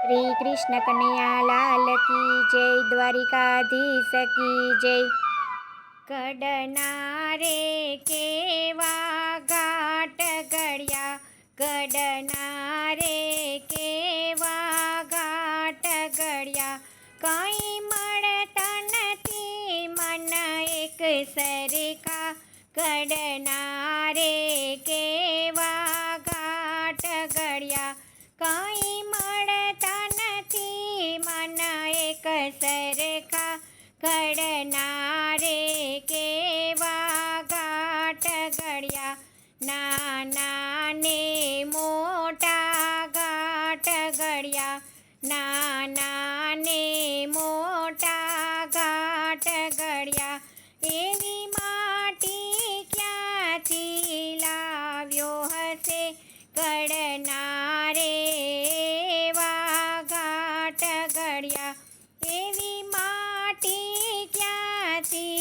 શ્રી કૃષ્ણ કનૈયા લાલ કી જય, દ્વારિકાધીશ કી જય। કડના રે કેવા ઘાટ ઘડ્યા, કડના રે કેવા ઘાટ ઘડ્યા, કંઈ મળતા નથી મન એક સરખા, કડના રે કેવા ઘાટ ઘડ્યા, કંઈ મળતા નથી મન એક સરખા, કડના રે કેવા ઘાટ ઘડ્યા, નાના ને મોટા ઘાટ ઘડ્યા, નાના ને મોટા ઘાટ ઘડ્યા, એવી માટી ક્યાંથી લાવ્યો હશે, કડના રે એવા ઘાટ ઘડ્યા, એવી માટી ક્યાંથી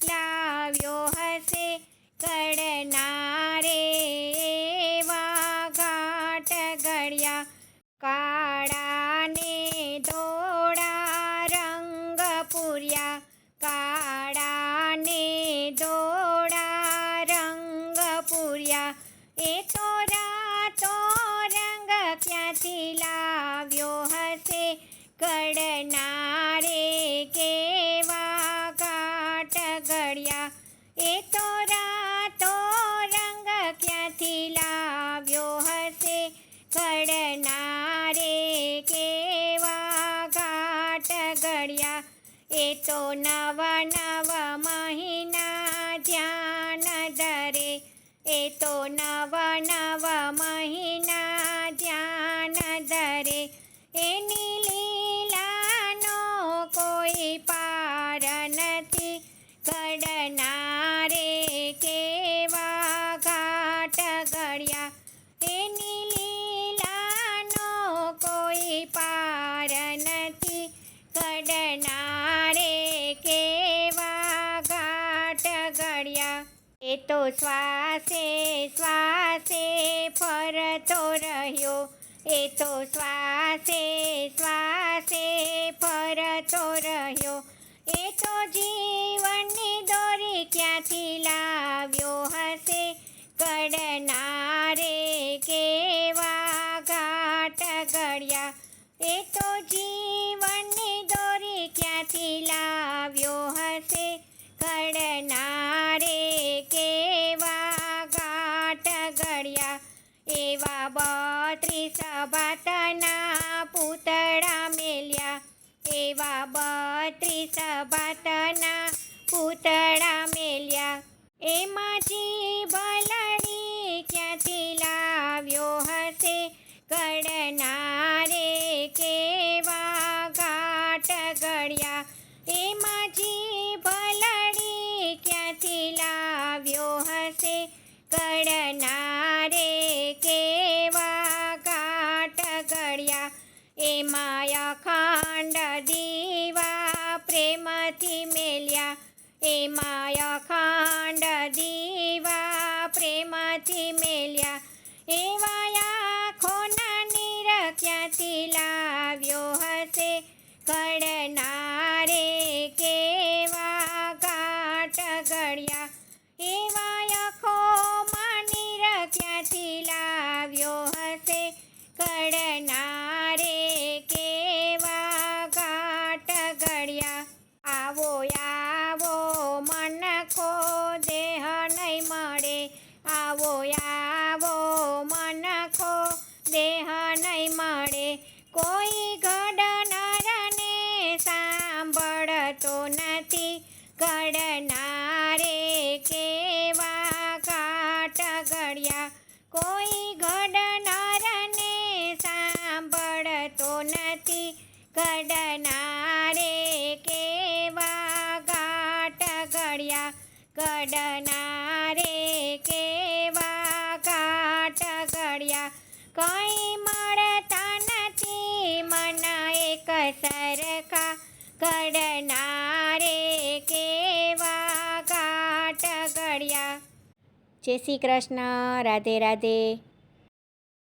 લાવ્યો હશે, કડના રે એવા ઘાટ ઘડ્યા, કાળા ને ધોળા રંગ પૂર્યા, કાળા ને ધોળા રંગ પૂર્યા, એ તો રાતો રંગ ક્યાંથી લાવ્યો હશે, કડના રે કેવા ઘાટ ઘડ્યા, એ તો રાતો રંગ ક્યાંથી લાવ્યો હશે, કડના રે કેવા ઘાટ ઘડ્યા, એ તો નવા નવા મહિના ધ્યાન ધરે, એ તો નવા નવા મહિના ધ્યાન ધરે, એની લીલાનો કોઈ પાર નથી, કડના રે કેવા ઘાટ ઘડ્યા, એની લીલાનો કોઈ પાર નથી, કડના રે કેવા ઘાટ ઘડ્યા, એ તો શ્વાસે શ્વાસે ફરતો રહ્યો, એ તો શ્વાસે શ્વાસે ફરતો રહ્યો, એ તો જીવનની દોરી ક્યાંથી લાવ્યો હશે, કડના રે કેવા ઘાટ ઘડ્યા, એ તો જીવનની દોરી ક્યાંથી લાવ્યો હશે, કડના રે કેવા ઘાટ ઘડ્યા, એવા 32 ભાતના પૂતળા મેલ્યા, એવા 32 ભાતના પૂતળા મેલ્યા, એમાં જીભલડી ક્યાંથી લાવ્યો હશે, કડના રે કેવા ઘાટ ઘડ્યા, એમાં જીભલડી ક્યાંથી લાવ્યો હશે, કડના રે કેવા ઘાટ ઘડ્યા, એમાં અખંડ દીવા પ્રેમથી મેલ્યા, એમાં અખંડ દીવા પ્રેમથી મેલ્યા, એવા આંખોના નીર ક્યાંથી લાવ્યો હશે, કડના રે કેવા ઘાટ ઘડ્યા, એવા આંખોમાં નીર ક્યાંથી લાવ્યો હશે, કડના રે કેવા ઘાટ ઘડ્યા, આવો આવો મનખો દેહ નહીં મળે, આવો આવો મનખો દેહ નહીં મળે, કોઈ ઘડનારને સાંભળતો નથી, કડના રે કેવા ઘાટ ઘડ્યા, કોઈ ઘડનારને સાંભળતો નથી, કડના રે કેવા ઘાટ ઘડ્યા, કડના રે કેવા ઘાટ ઘડ્યા, કંઈ મળતા નથી મન એક સરખા, કડના રે કેવા ઘાટ ઘડ્યા। જય શ્રી કૃષ્ણ, રાધે રાધે।